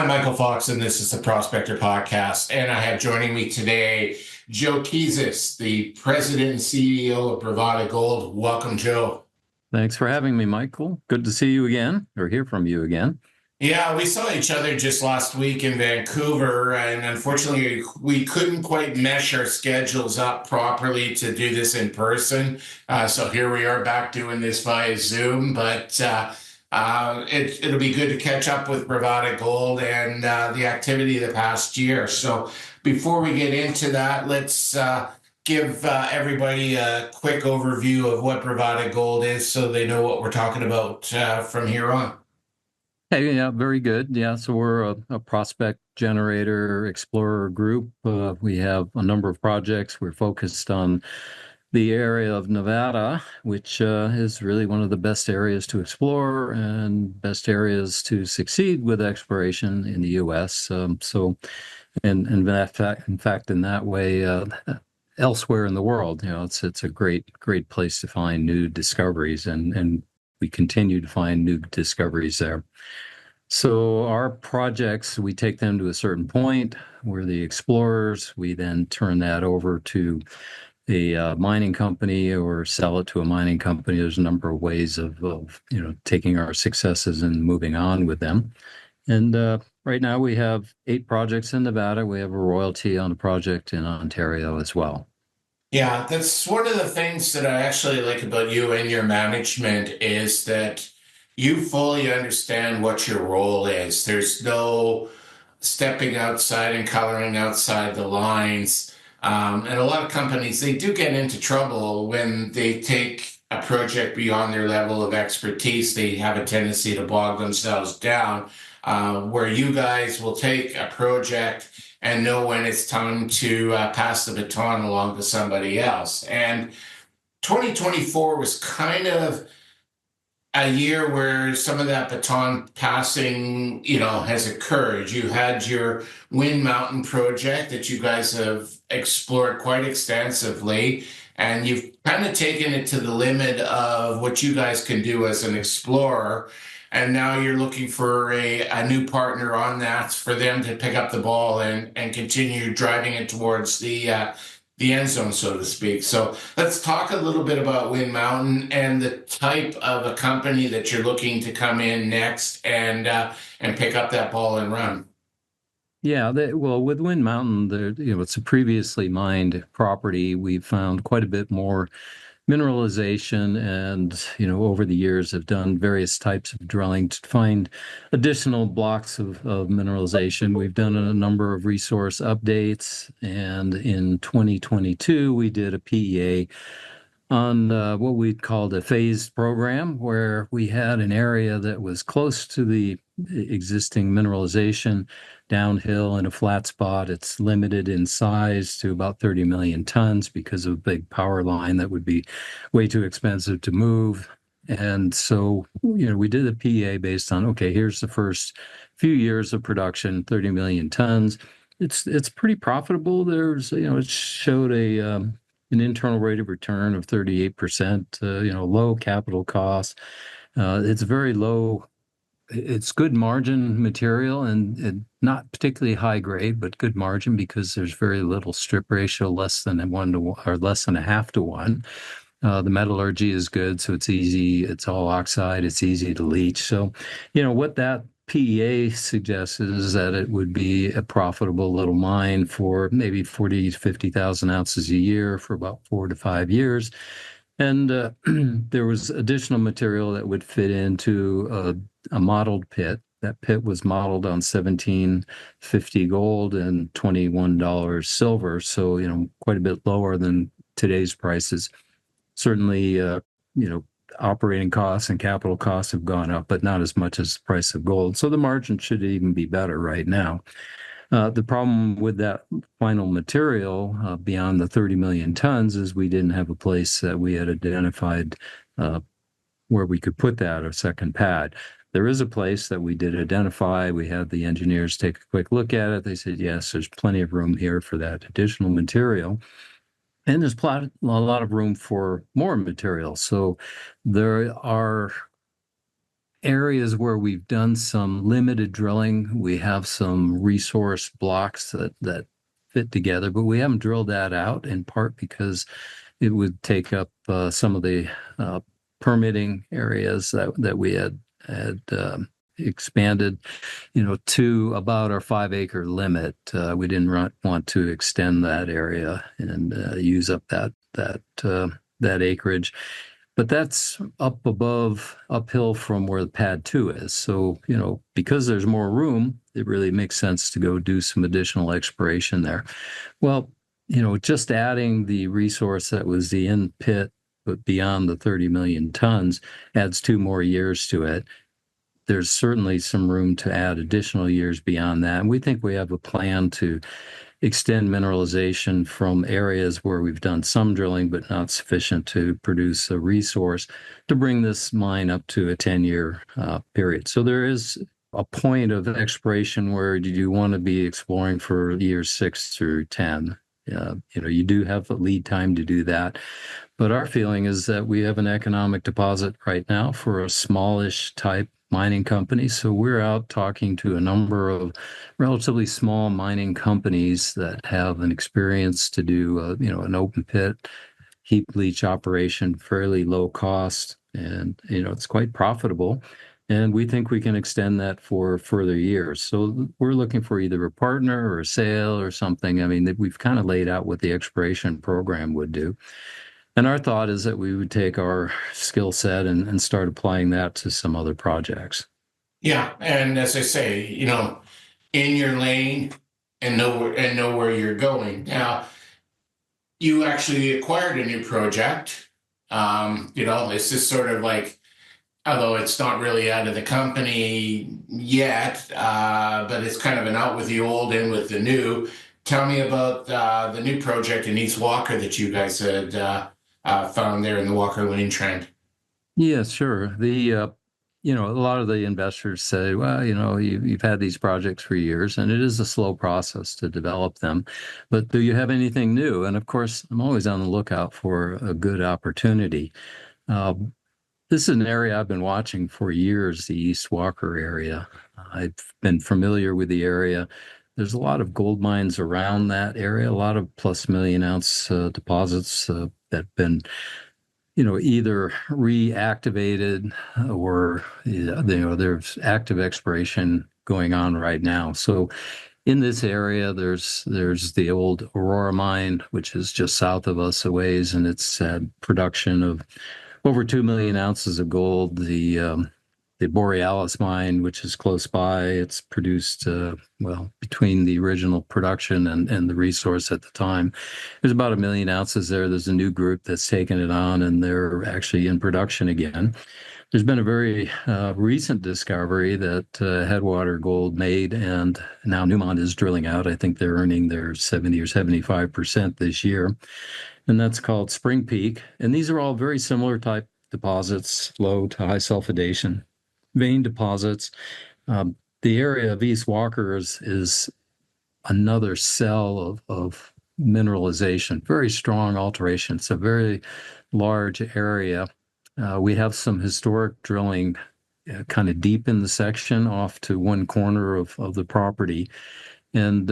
I'm Michael Fox, and this is the Prospector Podcast. And I have joining me today Joe Kizis, the President and CEO of Bravada Gold. Welcome, Joe. Thanks for having me, Michael. Good to see you again, or hear from you again. Yeah, we saw each other just last week in Vancouver, and unfortunately, we couldn't quite mesh our schedules up properly to do this in person. So here we are back doing this via Zoom, but it'll be good to catch up with Bravada Gold and the activity of the past year. So before we get into that, let's give everybody a quick overview of what Bravada Gold is so they know what we're talking about from here on. Hey, yeah, very good. Yeah, so we're a prospect generator explorer group. We have a number of projects. We're focused on the area of Nevada, which is really one of the best areas to explore and best areas to succeed with exploration in the U.S. And in fact, in that way, elsewhere in the world, it's a great place to find new discoveries, and we continue to find new discoveries there. So our projects, we take them to a certain point. We're the explorers. We then turn that over to a mining company or sell it to a mining company. There's a number of ways of taking our successes and moving on with them. And right now we have 8 projects in Nevada. We have a royalty on a project in Ontario as well. Yeah, that's one of the things that I actually like about you and your management is that you fully understand what your role is. There's no stepping outside and coloring outside the lines. And a lot of companies, they do get into trouble when they take a project beyond their level of expertise. They have a tendency to bog themselves down, where you guys will take a project and know when it's time to pass the baton along to somebody else. And 2024 was kind of a year where some of that baton passing, has occurred. You had your Wind Mountain project that you guys have explored quite extensively, and you've kind of taken it to the limit of what you guys can do as an explorer. And now you're looking for a new partner on that for them to pick up the ball and continue driving it towards the end zone, so to speak. So let's talk a little bit about Wind Mountain and the type of a company that you're looking to come in next and pick up that ball and run. Yeah, well, with Wind Mountain, it's a previously mined property. We've found quite a bit more mineralization, and over the years have done various types of drilling to find additional blocks of mineralization. We've done a number of resource updates, and in 2022 we did a PEA on what we called a phased program, where we had an area that was close to the existing mineralization downhill in a flat spot. It's limited in size to about 30 million tons because of a big power line that would be way too expensive to move. And so, we did a PEA based on, okay, here's the first few years of production, 30 million tons. It's pretty profitable. There's, it showed an internal rate of return of 38%, low capital costs. It's very low. It's good margin material and not particularly high grade, but good margin because there's very little strip ratio, less than a 1 to 1 or less than a half to 1. The metallurgy is good, so it's easy. It's all oxide. It's easy to leach. So, what that PEA suggests is that it would be a profitable little mine for maybe 40 to 50,000 ounces a year for about 4 to 5 years. And there was additional material that would fit into a modeled pit. That pit was modeled on $17.50 gold and $21 silver. So, quite a bit lower than today's prices. Certainly, operating costs and capital costs have gone up, but not as much as the price of gold. So the margin should even be better right now. The problem with that final material beyond the 30 million tons is we didn't have a place that we had identified where we could put that, a second pad. There is a place that we did identify. We had the engineers take a quick look at it. They said, yes, there's plenty of room here for that additional material. And there's a lot of room for more material. So there are areas where we've done some limited drilling. We have some resource blocks that fit together, but we haven't drilled that out in part because it would take up some of the uh, permitting areas that we had expanded, to about our 5 acre limit. We didn't want to extend that area and use up that acreage. But that's uphill from where the pad two is. So, because there's more room, it really makes sense to go do some additional exploration there. Well, just adding the resource that was the in pit, but beyond the 30 million tons adds 2 more years to it. There's certainly some room to add additional years beyond that. And we think we have a plan to extend mineralization from areas where we've done some drilling, but not sufficient to produce a resource to bring this mine up to a 10-year period. So there is a point of exploration where you want to be exploring for years 6 through 10. You do have a lead time to do that. But our feeling is that we have an economic deposit right now for a smallish type mining company. So we're out talking to a number of relatively small mining companies that have an experience to do, an open pit heap leach operation, fairly low cost, and it's quite profitable. And we think we can extend that for further years. So we're looking for either a partner or a sale or something. I mean, we've kind of laid out what the exploration program would do. And our thought is that we would take our skill set and start applying that to some other projects. Yeah, and as I say, in your lane and know where you're going. Now, you actually acquired a new project. It's just sort of like, although it's not really out of the company yet, but it's kind of an out with the old, in with the new. Tell me about the new project in East Walker that you guys had found there in the Walker Lane Trend. Yeah, sure. A lot of the investors say, well, you've had these projects for years, and it is a slow process to develop them. But do you have anything new? And of course, I'm always on the lookout for a good opportunity. Uh, this is an area I've been watching for years, the East Walker area. I've been familiar with the area. There's a lot of gold mines around that area, a lot of plus million ounce deposits that have been either reactivated or there's active exploration going on right now. So in this area, there's the old Aurora mine, which is just south of us a ways, and it's had production of over 2 million ounces of gold. The Borealis mine, which is close by, it's produced, between the original production and the resource at the time, there's about 1 million ounces there. There's a new group that's taken it on, and they're actually in production again. There's been a very recent discovery that Headwater Gold made, and now Newmont is drilling out. I think they're earning their 70 or 75% this year, and that's called Spring Peak. And these are all very similar type deposits, low to high sulfidation vein deposits. The area of East Walker is another cell of mineralization, very strong alteration. It's a very large area. We have some historic drilling kind of deep in the section off to one corner of the property. And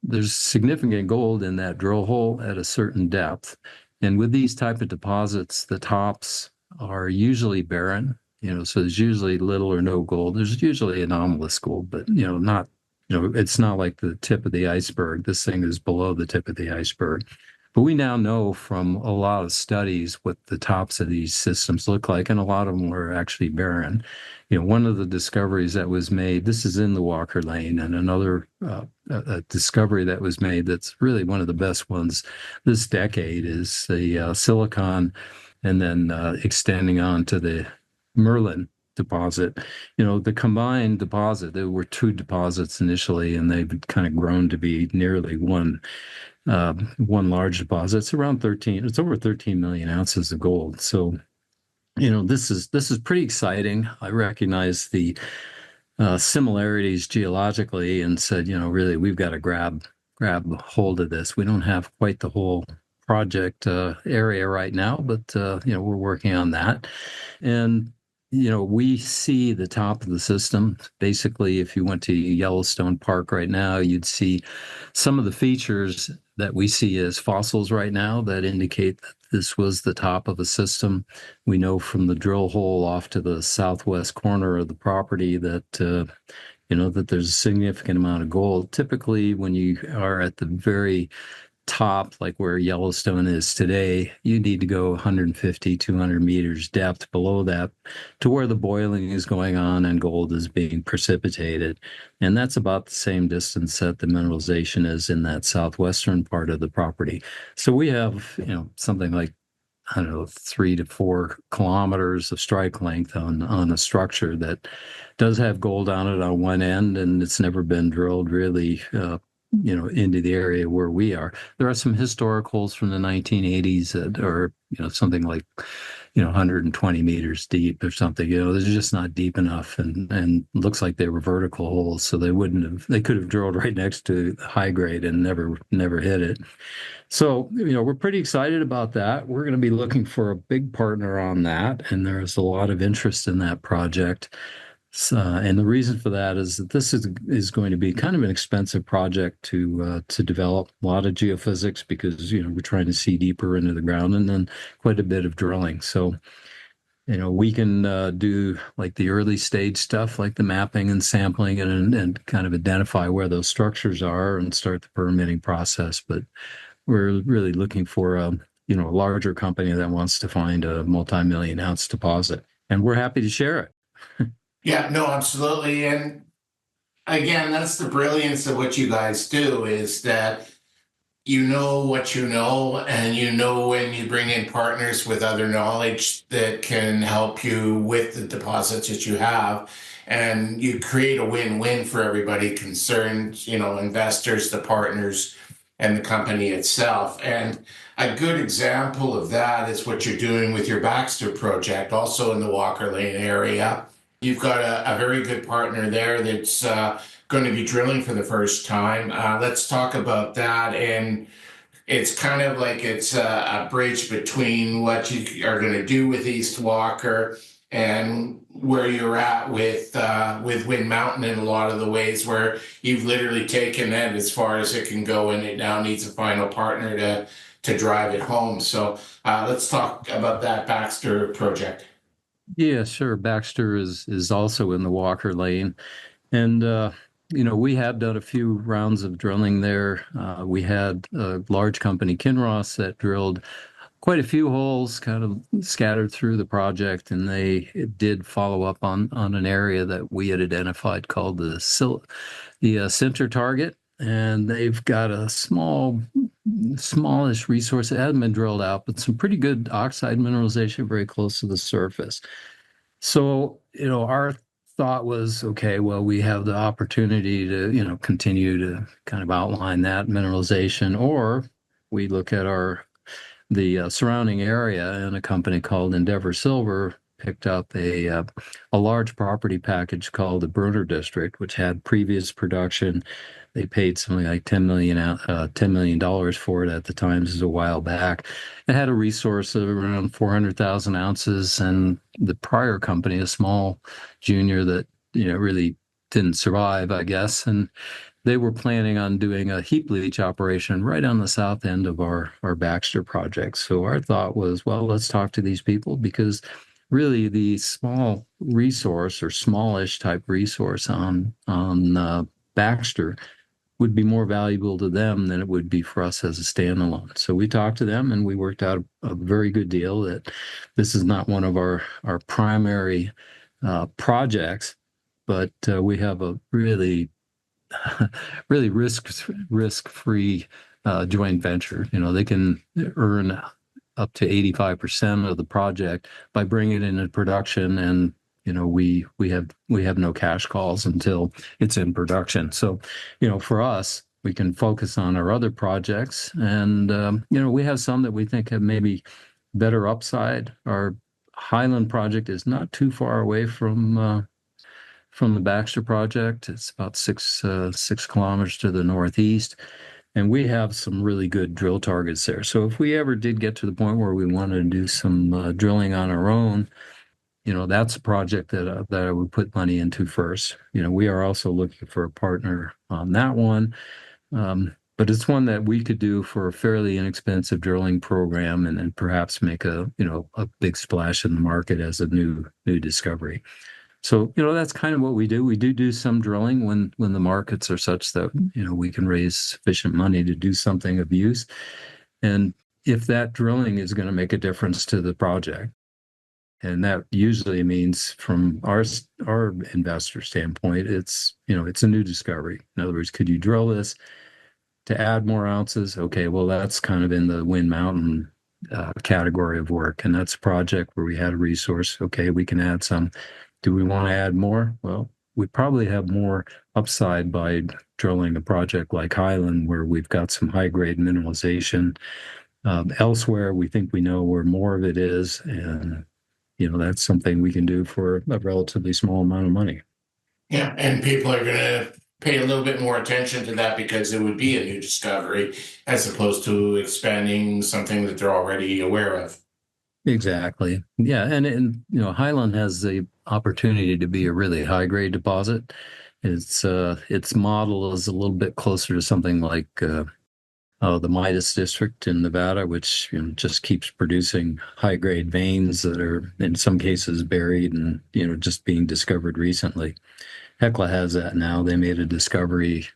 there's significant gold in that drill hole at a certain depth. And with these type of deposits, the tops are usually barren, so there's usually little or no gold. There's usually anomalous gold, but, not, it's not like the tip of the iceberg. This thing is below the tip of the iceberg. But we now know from a lot of studies what the tops of these systems look like, and a lot of them are actually barren. One of the discoveries that was made, this is in the Walker Lane, and another a discovery that was made that's really one of the best ones this decade is the silicon, and then extending on to the Merlin deposit. The combined deposit, there were two deposits initially, and they've kind of grown to be nearly one large deposit. It's around 13, it's over 13 million ounces of gold. So, this is pretty exciting. I recognize the similarities geologically and said, really, we've got to grab hold of this. We don't have quite the whole project area right now, but we're working on that. And we see the top of the system. Basically, if you went to Yellowstone Park right now, you'd see some of the features that we see as fossils right now that indicate that this was the top of a system. We know from the drill hole off to the southwest corner of the property that that there's a significant amount of gold. Typically, when you are at the very top, like where Yellowstone is today, you need to go 150, 200 meters depth below that to where the boiling is going on and gold is being precipitated. And that's about the same distance that the mineralization is in that southwestern part of the property. So we have, something like, I don't know, 3 to 4 kilometers of strike length on a structure that does have gold on it on one end, and it's never been drilled really, into the area where we are. There are some historic holes from the 1980s that are, something like, 120 meters deep or something. They're just not deep enough, and looks like they were vertical holes, so they could have drilled right next to the high grade and never hit it. So, we're pretty excited about that. We're going to be looking for a big partner on that, and there's a lot of interest in that project. And the reason for that is that this is going to be kind of an expensive project to develop. A lot of geophysics because we're trying to see deeper into the ground, and then quite a bit of drilling. So we can do like the early stage stuff, like the mapping and sampling, and kind of identify where those structures are and start the permitting process. But we're really looking for a larger company that wants to find a multi-million ounce deposit, and we're happy to share it. Yeah, no, absolutely. And again, that's the brilliance of what you guys do is that you know what you know, and you know when you bring in partners with other knowledge that can help you with the deposits that you have, and you create a win-win for everybody concerned, investors, the partners, and the company itself. And a good example of that is what you're doing with your Baxter project, also in the Walker Lane area. You've got a very good partner there that's going to be drilling for the first time. Let's talk about that. And it's kind of like it's a bridge between what you are going to do with East Walker and where you're at with Wind Mountain in a lot of the ways where you've literally taken it as far as it can go, and it now needs a final partner to drive it home. So let's talk about that Baxter project. Yeah, sure. Baxter is also in the Walker Lane, and we have done a few rounds of drilling there. We had a large company, Kinross, that drilled quite a few holes, kind of scattered through the project, and they did follow up on an area that we had identified called the center target, and they've got a smallish resource that hasn't been drilled out, but some pretty good oxide mineralization very close to the surface. So, our thought was, okay, well, we have the opportunity to, continue to kind of outline that mineralization, or we look at the surrounding area, and a company called Endeavor Silver picked up a large property package called the Bruner District, which had previous production. They paid something like $10 million for it at the time. This is a while back. It had a resource of around 400,000 ounces, and the prior company, a small junior that really didn't survive, I guess, and they were planning on doing a heap leach operation right on the south end of our Baxter project. So our thought was, well, let's talk to these people, because really the small resource or smallish type resource on Baxter would be more valuable to them than it would be for us as a standalone. So we talked to them, and we worked out a very good deal that this is not one of our primary projects, but we have a really really risk-free joint venture. They can earn up to 85% of the project by bringing it into production, and we have no cash calls until it's in production. So, for us, we can focus on our other projects, and we have some that we think have maybe better upside. Our Highland project is not too far away from the Baxter project. It's about 6 kilometers to the northeast, and we have some really good drill targets there. So if we ever did get to the point where we wanted to do some drilling on our own, that's a project that I would put money into first. We are also looking for a partner on that one. But it's one that we could do for a fairly inexpensive drilling program and then perhaps make a big splash in the market as a new discovery. So, that's kind of what we do. We do some drilling when the markets are such that, we can raise sufficient money to do something of use. And if that drilling is going to make a difference to the project, and that usually means from our investor standpoint, it's a new discovery. In other words, could you drill this to add more ounces? Okay, well, that's kind of in the Wind Mountain category of work, and that's a project where we had a resource. Okay, we can add some. Do we want to add more? Well, we probably have more upside by drilling a project like Highland, where we've got some high-grade mineralization. Elsewhere, we think we know where more of it is, and that's something we can do for a relatively small amount of money. Yeah, and people are going to pay a little bit more attention to that because it would be a new discovery as opposed to expanding something that they're already aware of. Exactly. Yeah, and Highland has the opportunity to be a really high grade deposit. Its model is a little bit closer to something like the Midas district in Nevada, which just keeps producing high grade veins that are in some cases buried and just being discovered recently. Hecla has that now. They made a discovery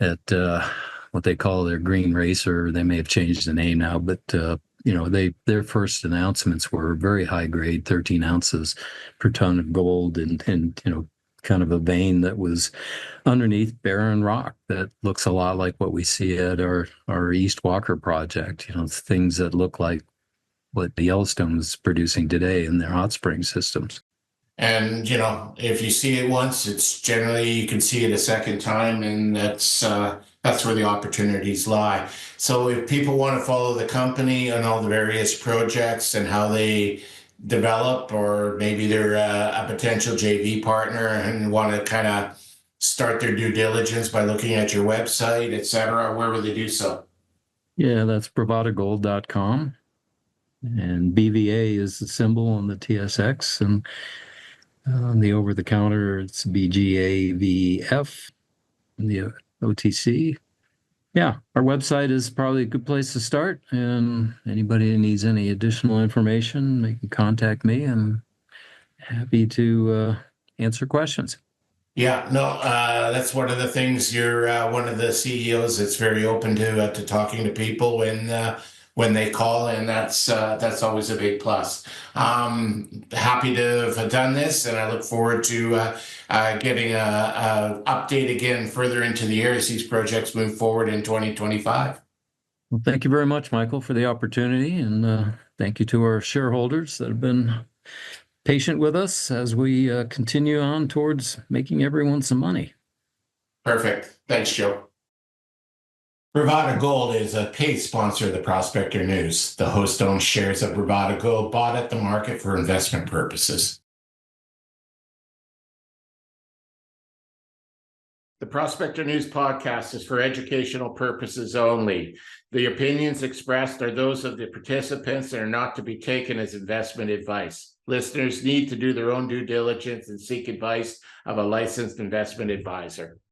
at what they call their Green Racer. They may have changed the name now, but their first announcements were very high grade, 13 ounces per ton of gold, and kind of a vein that was underneath barren rock that looks a lot like what we see at our East Walker project. Things that look like what the Yellowstone is producing today in their hot spring systems. And, if you see it once, it's generally you can see it a second time, and that's where the opportunities lie. So if people want to follow the company and all the various projects and how they develop, or maybe they're a potential JV partner and want to kind of start their due diligence by looking at your website, et cetera, where would they do so? Yeah, that's bravadagold.com. And BVA is the symbol on the TSX, and on the over-the-counter, it's BGAVF, and the OTC. Yeah, our website is probably a good place to start. And anybody who needs any additional information, they can contact me. I'm happy to answer questions. Yeah, no, that's one of the things. You're one of the CEOs that's very open to talking to people when they call, and that's always a big plus. Happy to have done this, and I look forward to getting a update again further into the year as these projects move forward in 2025. Well, thank you very much, Michael, for the opportunity, and thank you to our shareholders that have been patient with us as we continue on towards making everyone some money. Perfect. Thanks, Joe. Bravada Gold is a paid sponsor of the Prospector News. The host owns shares of Bravada Gold bought at the market for investment purposes. The Prospector News podcast is for educational purposes only. The opinions expressed are those of the participants and are not to be taken as investment advice. Listeners need to do their own due diligence and seek advice of a licensed investment advisor.